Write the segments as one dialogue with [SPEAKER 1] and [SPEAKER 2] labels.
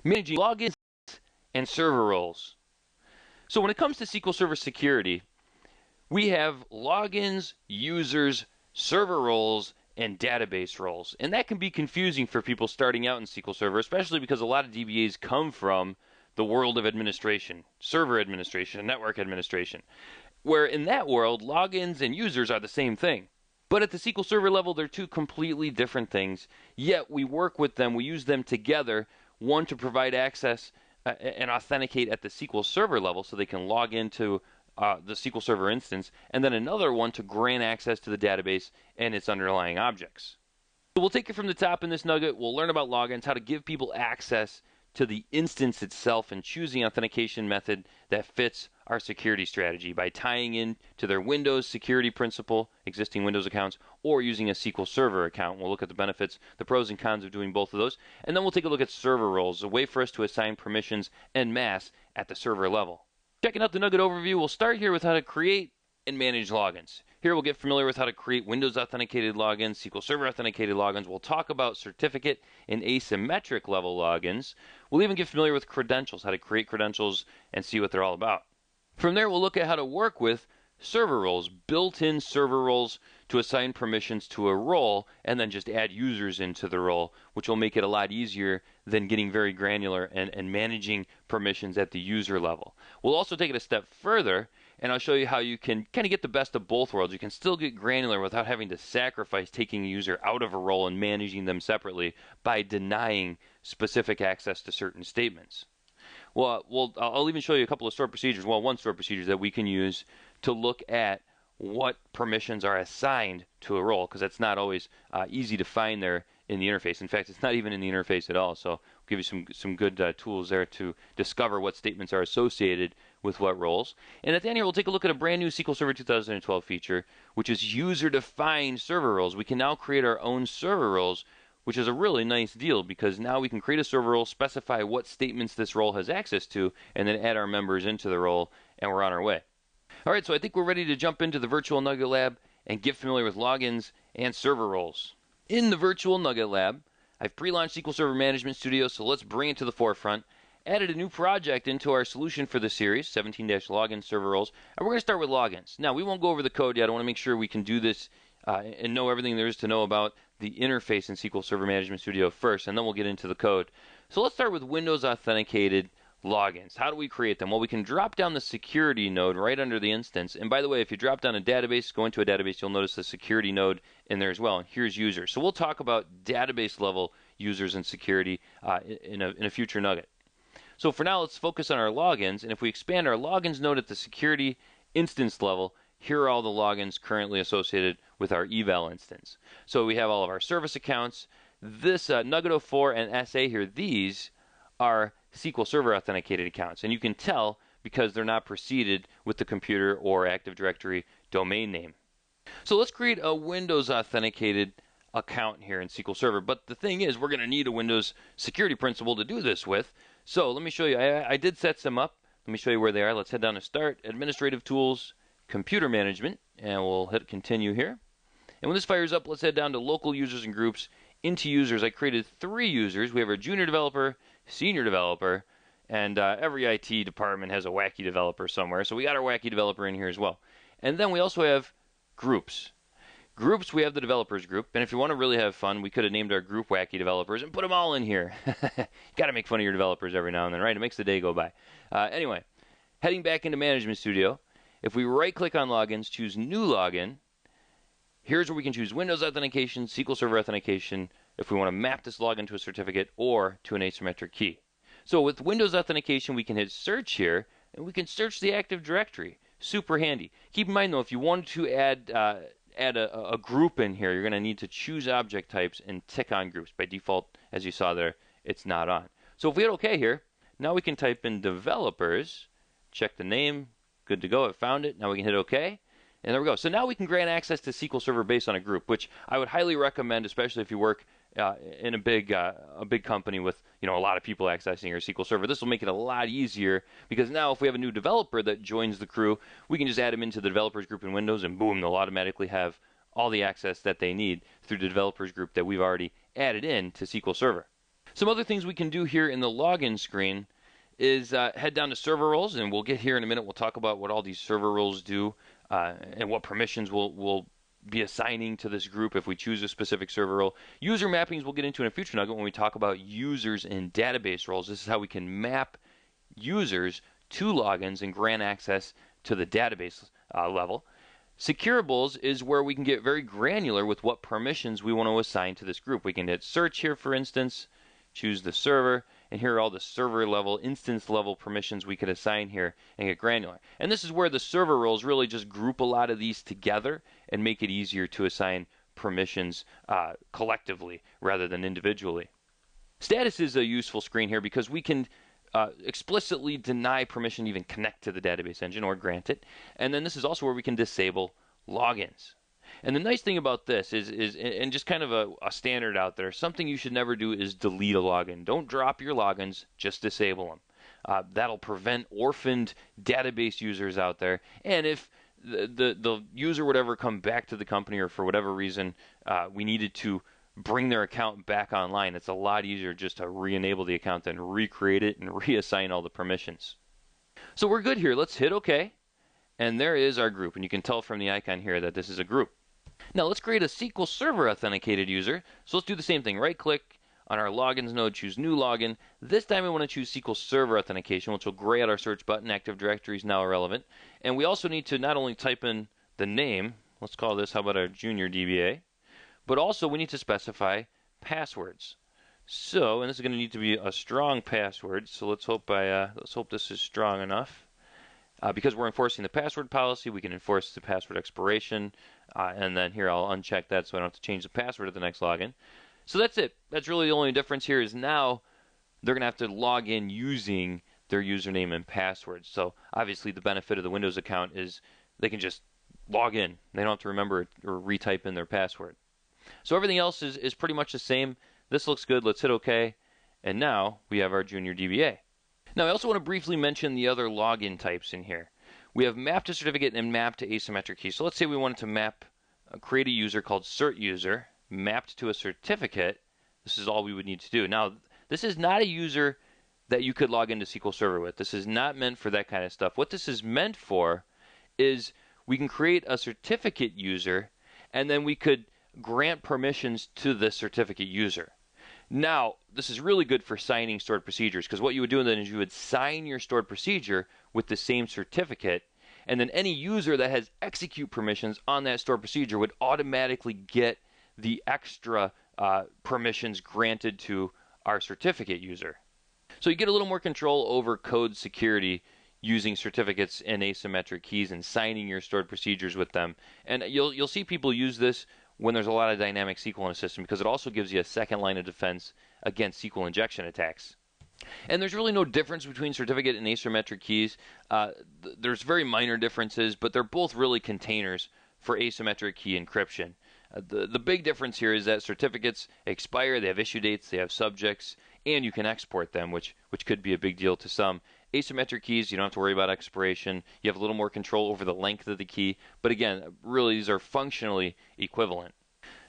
[SPEAKER 1] Managing logins and server roles. So when it comes to SQL Server security, we have logins, users, server roles, and database roles. And that can be confusing for people starting out in SQL Server, especially because a lot of DBAs come from the world of administration, server administration, and network administration, where in that world, logins and users are the same thing. But at the SQL Server level, they're two completely different things, yet we work with them, we use them together, one to provide access and authenticate at the SQL Server level so they can log into the SQL Server instance, and then another one to grant access to the database and its underlying objects. So we'll take it from the top in this nugget. We'll learn about logins, how to give people access to the instance itself, and choose the authentication method that fits our security strategy by tying in to their Windows security principal, existing Windows accounts, or using a SQL Server account. We'll look at the benefits, the pros and cons of doing both of those, and then we'll take a look at server roles, a way for us to assign permissions en masse at the server level. Checking out the nugget overview, we'll start here with how to create and manage logins. Here we'll get familiar with how to create Windows authenticated logins, SQL Server authenticated logins. We'll talk about certificate and asymmetric level logins. We'll even get familiar with credentials, how to create credentials and see what they're all about. From there, we'll look at how to work with server roles, built-in server roles to assign permissions to a role and then just add users into the role, which will make it a lot easier than getting very granular and managing permissions at the user level. We'll also take it a step further, and I'll show you how you can kind of get the best of both worlds. You can still get granular without having to sacrifice taking a user out of a role and managing them separately by denying specific access to certain statements. Well, I'll even show you a couple of stored procedures. Well, one stored procedure that we can use to look at what permissions are assigned to a role, because that's not always easy to find there in the interface. In fact, it's not even in the interface at all. So I'll give you some good tools there to discover what statements are associated with what roles. And at the end here, we'll take a look at a brand new SQL Server 2012 feature, which is user-defined server roles. We can now create our own server roles, which is a really nice deal because now we can create a server role, specify what statements this role has access to, and then add our members into the role, and we're on our way. All right, so I think we're ready to jump into the Virtual Nugget Lab and get familiar with logins and server roles. In the Virtual Nugget Lab, I've pre-launched SQL Server Management Studio, so let's bring it to the forefront. Added a new project into our solution for the series, 17-login server roles, and we're going to start with logins. Now, we won't go over the code yet. I want to make sure we can do this and know everything there is to know about the interface in SQL Server Management Studio first, and then we'll get into the code. So let's start with Windows Authenticated logins. How do we create them? Well, we can drop down the security node right under the instance. And by the way, if you drop down a database, go into a database, you'll notice the security node in there as well. And here's users. So we'll talk about database level users and security in a future nugget. So for now, let's focus on our logins. And if we expand our logins node at the security instance level, here are all the logins currently associated with our eval instance. So we have all of our service accounts. This Nugget 04 and SA here, these are SQL Server authenticated accounts. And you can tell because they're not preceded with the computer or Active Directory domain name. So let's create a Windows authenticated account here in SQL Server. But the thing is, we're going to need a Windows security principal to do this with. So let me show you. I did set some up. Let me show you where they are. Let's head down to Start, Administrative Tools, Computer Management, and we'll hit Continue here. And when this fires up, let's head down to Local Users and Groups. Into Users, I created 3 users. We have our Junior Developer, Senior Developer, and every IT department has a wacky developer somewhere. So we got our wacky developer in here as well. And then we also have Groups. Groups, we have the Developers group. And if you want to really have fun, we could have named our group Wacky Developers and put them all in here. You got to make fun of your developers every now and then, right? It makes the day go by. Anyway, heading back into Management Studio, if we right-click on Logins, choose New Login, here's where we can choose Windows Authentication, SQL Server Authentication, if we want to map this login to a certificate or to an asymmetric key. So with Windows Authentication, we can hit Search here, and we can search the Active Directory. Super handy. Keep in mind, though, if you wanted to add a group in here, you're going to need to choose object types and tick on groups. By default, as you saw there, it's not on. So if we hit OK here, now we can type in developers, check the name, good to go, it found it. Now we can hit OK. And there we go. So now we can grant access to SQL Server based on a group, which I would highly recommend, especially if you work in a big company with a lot of people accessing your SQL Server. This will make it a lot easier because now if we have a new developer that joins the crew, we can just add them into the developers group in Windows, and boom, they'll automatically have all the access that they need through the developers group that we've already added in to SQL Server. Some other things we can do here in the login screen is head down to server roles, and we'll get here in a minute. We'll talk about what all these server roles do and what permissions we'll be assigning to this group if we choose a specific server role. User mappings we'll get into in a future nugget when we talk about users in database roles. This is how we can map users to logins and grant access to the database level. Securables is where we can get very granular with what permissions we want to assign to this group. We can hit search here, for instance, choose the server, and here are all the server level, instance level permissions we could assign here and get granular. And this is where the server roles really just group a lot of these together and make it easier to assign permissions collectively rather than individually. Status is a useful screen here because we can explicitly deny permission to even connect to the database engine or grant it. And then this is also where we can disable logins. And the nice thing about this is and just kind of a standard out there, something you should never do is delete a login. Don't drop your logins, just disable them. That'll prevent orphaned database users out there. And if the user would ever come back to the company or for whatever reason we needed to bring their account back online, it's a lot easier just to re-enable the account than recreate it and reassign all the permissions. So we're good here. Let's hit OK. And there is our group. And you can tell from the icon here that this is a group. Now let's create a SQL Server authenticated user. So let's do the same thing. Right click on our logins node, choose new login. This time we want to choose SQL Server authentication, which will gray out our search button. Active Directory is now irrelevant. And we also need to not only type in the name, let's call this, how about our junior DBA, but also we need to specify passwords. So, and this is going to need to be a strong password. So let's hope this is strong enough. Because we're enforcing the password policy, we can enforce the password expiration. And then here I'll uncheck that so I don't have to change the password at the next login. So that's it. That's really the only difference here is now they're going to have to log in using their username and password. So obviously the benefit of the Windows account is they can just log in. They don't have to remember or retype in their password. So everything else is pretty much the same. This looks good. Let's hit OK. And now we have our junior DBA. Now I also want to briefly mention the other login types in here. We have map to certificate and map to asymmetric key. So let's say we wanted to create a user called cert user mapped to a certificate. This is all we would need to do. Now this is not a user that you could log into SQL Server with. This is not meant for that kind of stuff. What this is meant for is we can create a certificate user and then we could grant permissions to the certificate user. Now, this is really good for signing stored procedures because what you would do then is you would sign your stored procedure with the same certificate, and then any user that has execute permissions on that stored procedure would automatically get the extra permissions granted to our certificate user. So you get a little more control over code security using certificates and asymmetric keys and signing your stored procedures with them. And you'll see people use this when there's a lot of dynamic SQL in a system because it also gives you a second line of defense against SQL injection attacks. And there's really no difference between certificate and asymmetric keys. There's very minor differences, but they're both really containers for asymmetric key encryption. The big difference here is that certificates expire, they have issue dates, they have subjects, and you can export them, which could be a big deal to some. Asymmetric keys, you don't have to worry about expiration. You have a little more control over the length of the key. But again, really, these are functionally equivalent.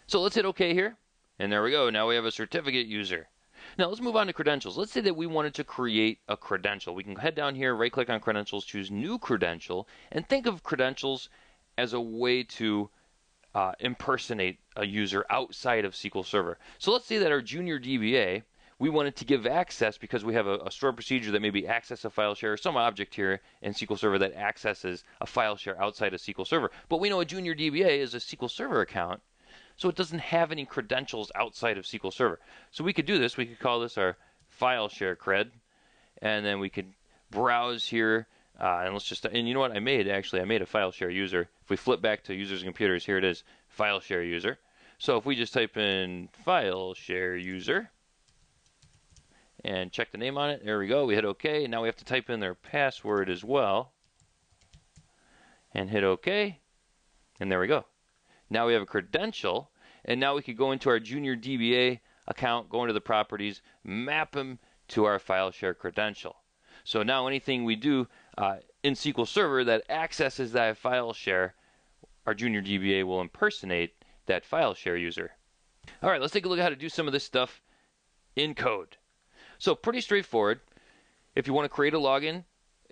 [SPEAKER 1] So let's hit OK here. And there we go. Now we have a certificate user. Now let's move on to credentials. Let's say that we wanted to create a credential. We can head down here, right-click on credentials, choose new credential, and think of credentials as a way to impersonate a user outside of SQL Server. So let's say that our junior DBA, we wanted to give access because we have a stored procedure that maybe access a file share, some object here in SQL Server that accesses a file share outside of SQL Server. But we know a junior DBA is a SQL Server account, so it doesn't have any credentials outside of SQL Server. So we could do this. We could call this our file share cred, and then we could browse here. And let's just, and you know what I made? Actually, I made a file share user. If we flip back to users and computers, here it is, file share user. So if we just type in file share user, and check the name on it. There we go. We hit OK. Now we have to type in their password as well. And hit OK. And there we go. Now we have a credential. And now we could go into our junior DBA account, go into the properties, map them to our file share credential. So now anything we do in SQL Server that accesses that file share, our junior DBA will impersonate that file share user. All right, let's take a look at how to do some of this stuff in code. So pretty straightforward. If you want to create a login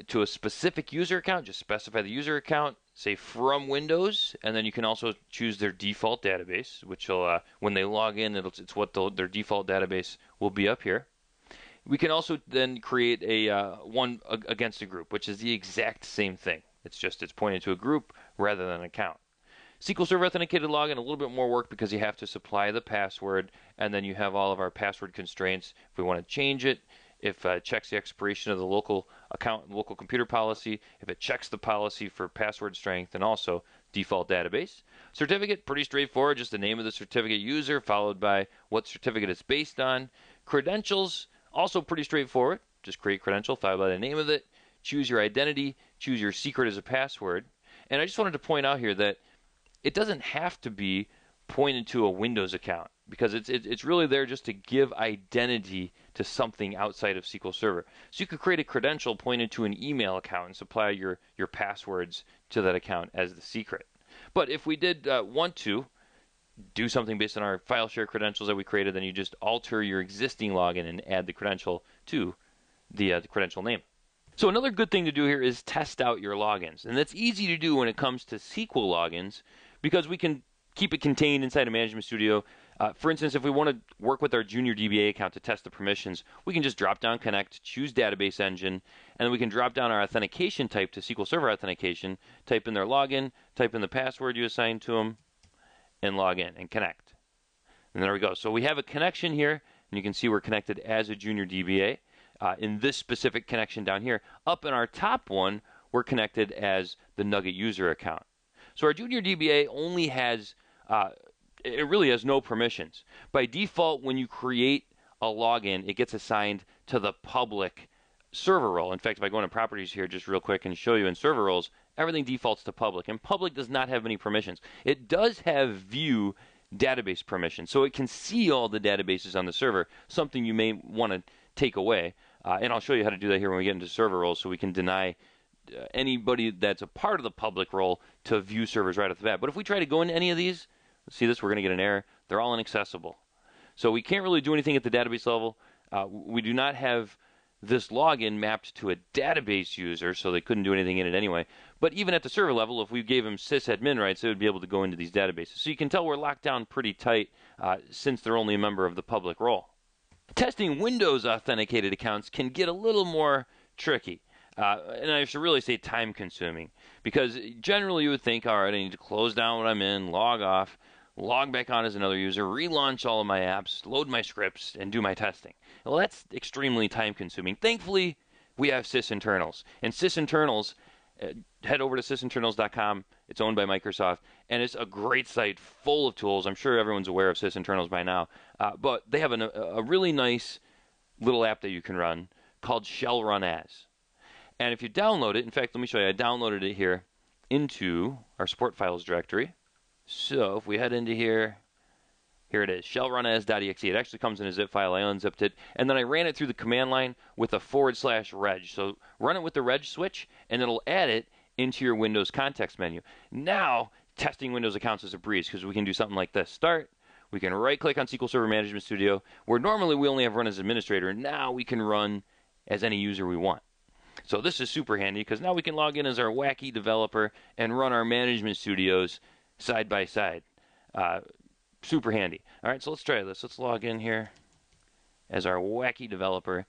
[SPEAKER 1] to a specific user account, just specify the user account, say from Windows, and then you can also choose their default database, which will, when they log in, it's what their default database will be up here. We can also then create a one against a group, which is the exact same thing. It's pointed to a group rather than an account. SQL Server Authenticated Login, a little bit more work because you have to supply the password, and then you have all of our password constraints. If we want to change it, if it checks the expiration of the local account, local computer policy, if it checks the policy for password strength, and also default database. Certificate, pretty straightforward, just the name of the certificate user followed by what certificate it's based on. Credentials, also pretty straightforward, just create credential followed by the name of it, choose your identity, choose your secret as a password. And I just wanted to point out here that it doesn't have to be pointed to a Windows account because it's really there just to give identity to something outside of SQL Server. So you could create a credential pointed to an email account and supply your passwords to that account as the secret. But if we did want to do something based on our file share credentials that we created, then you just alter your existing login and add the credential to the credential name. So another good thing to do here is test out your logins. And that's easy to do when it comes to SQL logins because we can keep it contained inside a Management Studio. For instance, if we want to work with our Junior DBA account to test the permissions, we can just drop down Connect, choose Database Engine, and then we can drop down our authentication type to SQL Server Authentication, type in their login, type in the password you assigned to them, and log in and connect. And there we go. So we have a connection here, and you can see we're connected as a Junior DBA. In this specific connection down here, up in our top one, we're connected as the Nugget user account. So our Junior DBA only has, it really has no permissions. By default, when you create a login, it gets assigned to the public server role. In fact, if I go into properties here just real quick and show you in server roles, everything defaults to public. And public does not have any permissions. It does have view database permissions. So it can see all the databases on the server, something you may want to take away. And I'll show you how to do that here when we get into server roles so we can deny anybody that's a part of the public role to view servers right off the bat. But if we try to go into any of these, see this, we're going to get an error. They're all inaccessible. So we can't really do anything at the database level. We do not have this login mapped to a database user, so they couldn't do anything in it anyway. But even at the server level, if we gave them sysadmin rights, they would be able to go into these databases. So you can tell we're locked down pretty tight since they're only a member of the public role. Testing Windows authenticated accounts can get a little more tricky. And I should really say time consuming. Because generally you would think, all right, I need to close down what I'm in, log off, log back on as another user, relaunch all of my apps, load my scripts, and do my testing. Well, that's extremely time consuming. Thankfully, we have sysinternals. And sysinternals, head over to sysinternals.com. It's owned by Microsoft, and it's a great site full of tools. I'm sure everyone's aware of sysinternals by now. But they have a really nice little app that you can run called Shell Run As. And if you download it, in fact, let me show you. I downloaded it here into our support files directory. So if we head into here, here it is, shellrunas.exe. It actually comes in a zip file. I unzipped it. And then I ran it through the command line with a /reg. So run it with the reg switch, and it'll add it into your Windows context menu. Now, testing Windows accounts is a breeze because we can do something like this. Start. We can right-click on SQL Server Management Studio, where normally we only have run as administrator. Now we can run as any user we want. So this is super handy because now we can log in as our wacky developer and run our management studios side by side. Super handy. All right, so let's try this. Let's log in here as our wacky developer.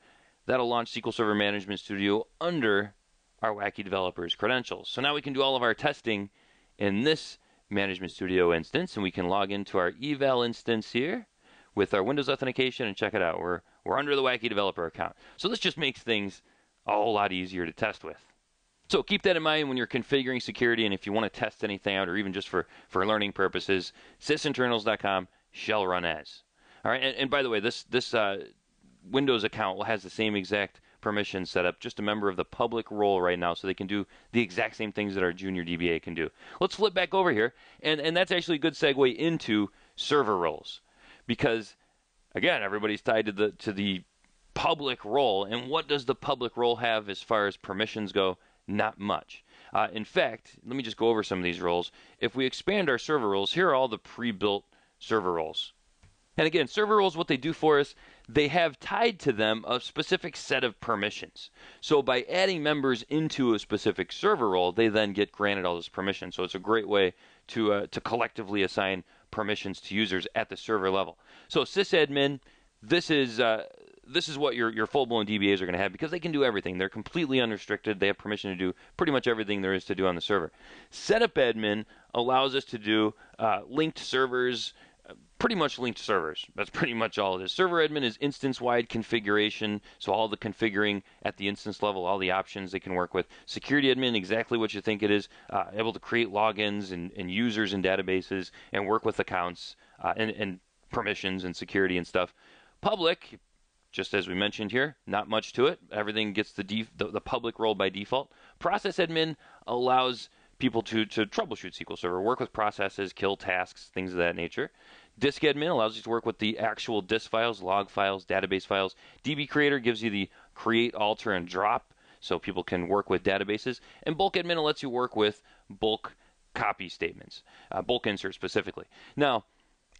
[SPEAKER 1] That'll launch SQL Server Management Studio under our wacky developer's credentials. So now we can do all of our testing in this Management Studio instance, and we can log into our eval instance here with our Windows authentication and check it out. We're under the wacky developer account. So this just makes things a whole lot easier to test with. So keep that in mind when you're configuring security, and if you want to test anything out, or even just for learning purposes, sysinternals.com, shell run as. All right, and by the way, this Windows account has the same exact permission set up, just a member of the public role right now, so they can do the exact same things that our Junior DBA can do. Let's flip back over here, and that's actually a good segue into server roles, because again, everybody's tied to the public role, and what does the public role have as far as permissions go? Not much. In fact, let me just go over some of these roles. If we expand our server roles, here are all the pre-built server roles. And again, server roles, what they do for us, they have tied to them a specific set of permissions. So by adding members into a specific server role, they then get granted all those permissions. So it's a great way to collectively assign permissions to users at the server level. So sysadmin, this is what your full-blown DBAs are going to have because they can do everything. They're completely unrestricted. They have permission to do pretty much everything there is to do on the server. Setup admin allows us to do linked servers, pretty much linked servers. That's pretty much all it is. Server admin is instance-wide configuration, so all the configuring at the instance level, all the options they can work with. Security admin, exactly what you think it is, able to create logins and users and databases and work with accounts and permissions and security and stuff. Public, just as we mentioned here, not much to it. Everything gets the public role by default. Process admin allows people to troubleshoot SQL Server, work with processes, kill tasks, things of that nature. Disk admin allows you to work with the actual disk files, log files, database files. DB creator gives you the create, alter, and drop, so people can work with databases. And bulk admin lets you work with bulk copy statements, bulk insert specifically. Now,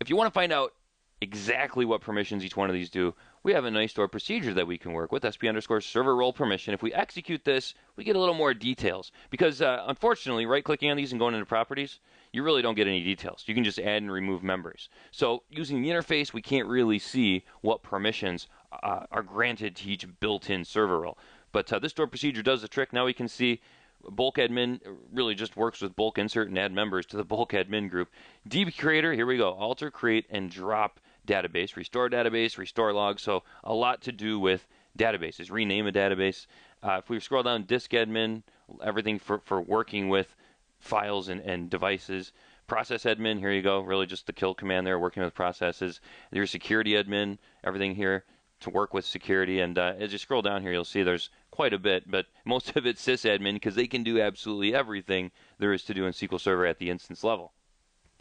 [SPEAKER 1] if you want to find out exactly what permissions each one of these do, we have a nice stored procedure that we can work with, SP_server role permission. If we execute this, we get a little more details because unfortunately, right-clicking on these and going into properties, you really don't get any details. You can just add and remove members. So using the interface, we can't really see what permissions are granted to each built-in server role. But this stored procedure does the trick. Now we can see bulk admin really just works with bulk insert and add members to the bulk admin group. DB creator, here we go, alter, create, and drop database, restore logs. So a lot to do with databases, rename a database. If we scroll down, disk admin, everything for working with files and devices. Process admin, here you go, really just the kill command there, working with processes. There's security admin, everything here to work with security. And as you scroll down here, you'll see there's quite a bit, but most of it's sysadmin because they can do absolutely everything there is to do in SQL Server at the instance level.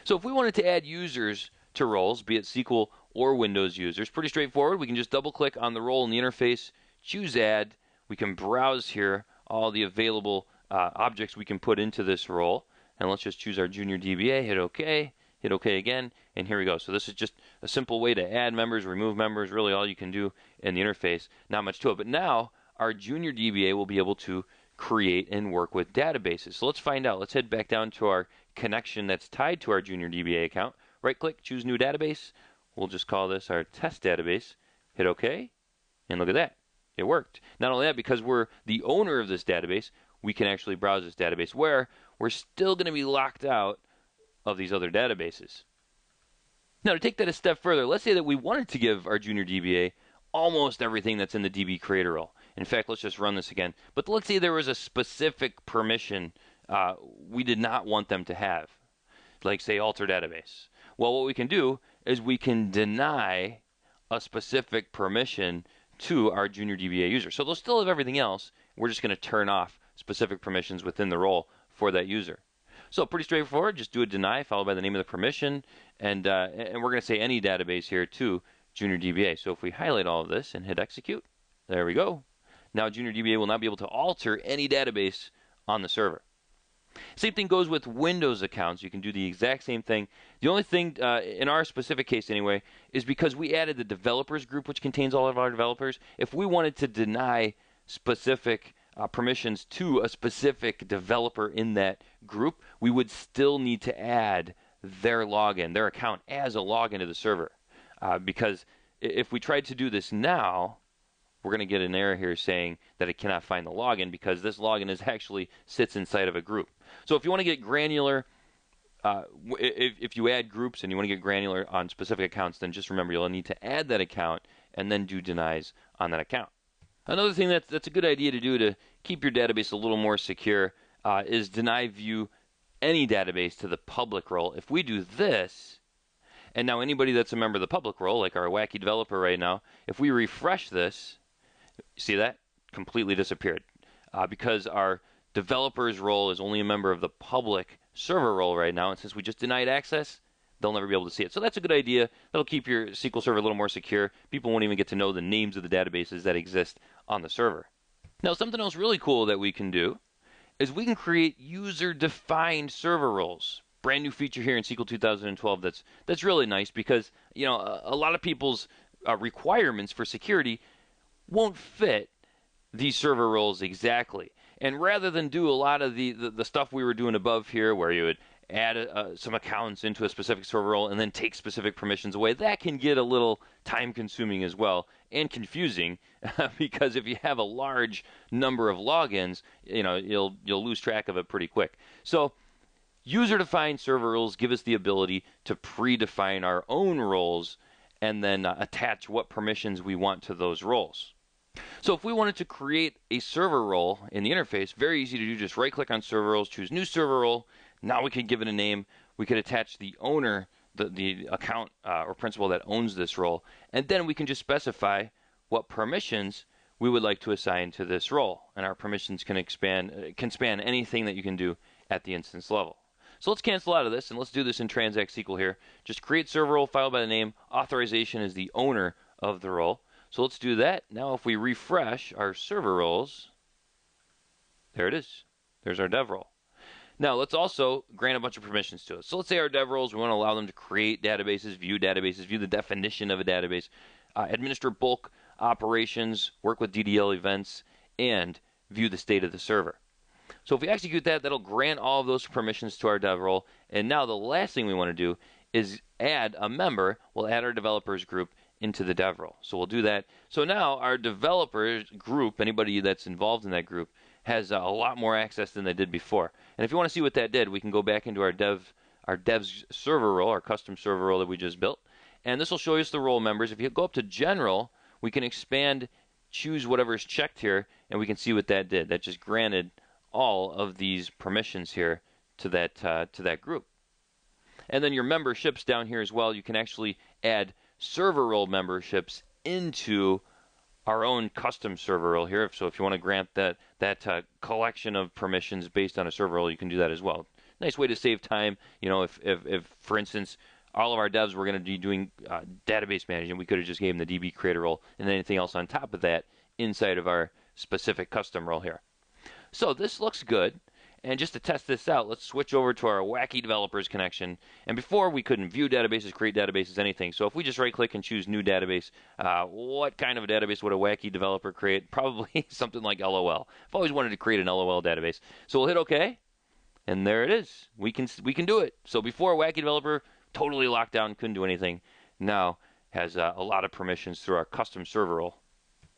[SPEAKER 1] So if we wanted to add users to roles, be it SQL or Windows users, pretty straightforward. We can just double click on the role in the interface, choose add. We can browse here all the available objects we can put into this role. And let's just choose our junior DBA, hit OK again, and here we go. So this is just a simple way to add members, remove members, really all you can do in the interface. Not much to it. But now our junior DBA will be able to create and work with databases. So let's find out. Let's head back down to our connection that's tied to our junior DBA account. Right-click, choose new database. We'll just call this our test database. Hit OK, and look at that. It worked. Not only that, because we're the owner of this database, we can actually browse this database where we're still going to be locked out of these other databases. Now, to take that a step further, let's say that we wanted to give our junior DBA almost everything that's in the DB creator role. In fact, let's just run this again. But let's say there was a specific permission we did not want them to have, like say alter database. Well, what we can do is we can deny a specific permission to our junior DBA user. So they'll still have everything else. We're just going to turn off specific permissions within the role for that user. So pretty straightforward. Just do a deny followed by the name of the permission, and we're going to say any database here to junior DBA. So if we highlight all of this and hit execute, there we go. Now junior DBA will not be able to alter any database on the server. Same thing goes with Windows accounts. You can do the exact same thing. The only thing, in our specific case anyway, is because we added the developers group, which contains all of our developers. If we wanted to deny specific permissions to a specific developer in that group, we would still need to add their login, their account as a login to the server. Because if we tried to do this now, we're going to get an error here saying that it cannot find the login because this login actually sits inside of a group. So if you want to get granular, if you add groups and you want to get granular on specific accounts, then just remember you'll need to add that account and then do denies on that account. Another thing that's a good idea to do to keep your database a little more secure is deny view any database to the public role. If we do this, and now anybody that's a member of the public role, like our wacky developer right now, if we refresh this, see that? Completely disappeared. Because our developer's role is only a member of the public server role right now, and since we just denied access, they'll never be able to see it. So that's a good idea. That'll keep your SQL Server a little more secure. People won't even get to know the names of the databases that exist on the server. Now, something else really cool that we can do is we can create user-defined server roles. Brand new feature here in SQL 2012 that's really nice because, you know, a lot of people's requirements for security won't fit these server roles exactly. And rather than do a lot of the stuff we were doing above here, where you would add some accounts into a specific server role and then take specific permissions away, that can get a little time consuming as well and confusing because if you have a large number of logins, you'll lose track of it pretty quick. So user-defined server roles give us the ability to predefine our own roles and then attach what permissions we want to those roles. So if we wanted to create a server role in the interface, very easy to do. Just right-click on server roles, choose new server role. Now we could give it a name. We could attach the owner, the account or principal that owns this role, and then we can just specify what permissions we would like to assign to this role. And our permissions can span anything that you can do at the instance level. So let's cancel out of this and let's do this in Transact SQL here. Just create server role, file by the name. Authorization is the owner of the role. So let's do that. Now if we refresh our server roles, there it is. There's our dev role. Now let's also grant a bunch of permissions to it. So let's say our dev roles, we want to allow them to create databases, view the definition of a database, administer bulk operations, work with DDL events, and view the state of the server. So if we execute that, that'll grant all of those permissions to our dev role. And now the last thing we want to do is add a member. We'll add our developers group into the dev role. So we'll do that. So now our developers group, anybody that's involved in that group, has a lot more access than they did before. And if you want to see what that did, we can go back into our dev's server role, our custom server role that we just built. And this will show us the role members. If you go up to general, we can expand, choose whatever is checked here, and we can see what that did. That just granted all of these permissions here to that group. And then your memberships down here as well, you can actually add server role memberships into our own custom server role here. So if you want to grant that collection of permissions based on a server role, you can do that as well. Nice way to save time. If for instance, all of our devs were going to be doing database management, we could have just gave them the DB creator role and anything else on top of that inside of our specific custom role here. So this looks good. And just to test this out, let's switch over to our Wacky Developers connection. And before, we couldn't view databases, create databases, anything. So if we just right-click and choose New Database, what kind of a database would a Wacky developer create? Probably something like LOL. I've always wanted to create an LOL database. So we'll hit OK, and there it is. We can do it. So before, Wacky Developer, totally locked down, couldn't do anything. Now has a lot of permissions through our custom server role.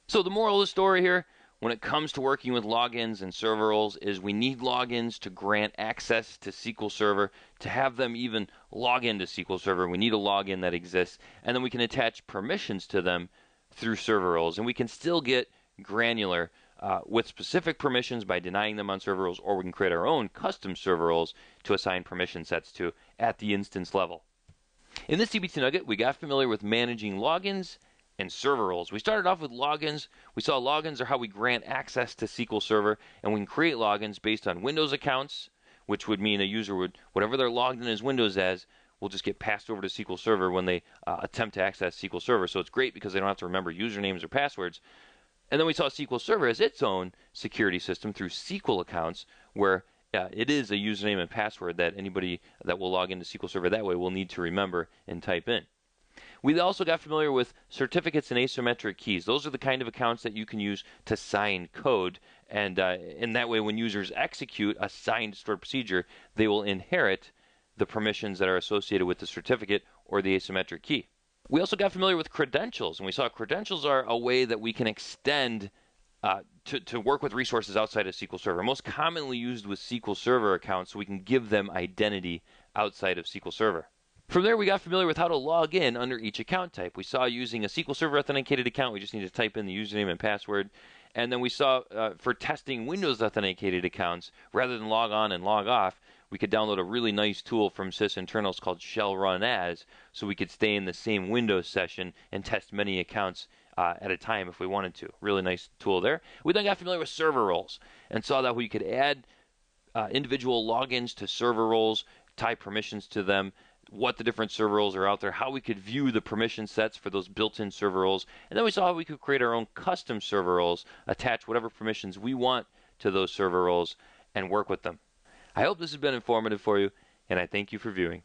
[SPEAKER 1] So the moral of the story here, when it comes to working with logins and server roles, is we need logins to grant access to SQL Server. To have them even log into SQL Server, we need a login that exists, and then we can attach permissions to them through server roles. And we can still get granular with specific permissions by denying them on server roles, or we can create our own custom server roles to assign permission sets to at the instance level. In this DBT Nugget, we got familiar with managing logins and server roles. We started off with logins. We saw logins are how we grant access to SQL Server, and we can create logins based on Windows accounts, which would mean a user would, whatever they're logged in as Windows as, will just get passed over to SQL Server when they attempt to access SQL Server. So it's great because they don't have to remember usernames or passwords. And then we saw SQL Server as its own security system through SQL accounts, where it is a username and password that anybody that will log into SQL Server that way will need to remember and type in. We also got familiar with certificates and asymmetric keys. Those are the kind of accounts that you can use to sign code. And in that way, when users execute a signed stored procedure, they will inherit the permissions that are associated with the certificate or the asymmetric key. We also got familiar with credentials, and we saw credentials are a way that we can extend to work with resources outside of SQL Server. Most commonly used with SQL Server accounts, so we can give them identity outside of SQL Server. From there, we got familiar with how to log in under each account type. We saw using a SQL Server authenticated account, we just need to type in the username and password. And then we saw for testing Windows authenticated accounts, rather than log on and log off, we could download a really nice tool from sysinternals called shell run as, so we could stay in the same Windows session and test many accounts at a time if we wanted to. Really nice tool there. We then got familiar with server roles and saw that we could add individual logins to server roles, tie permissions to them, what the different server roles are out there, how we could view the permission sets for those built-in server roles, and then we saw how we could create our own custom server roles, attach whatever permissions we want to those server roles, and work with them. I hope this has been informative for you, and I thank you for viewing.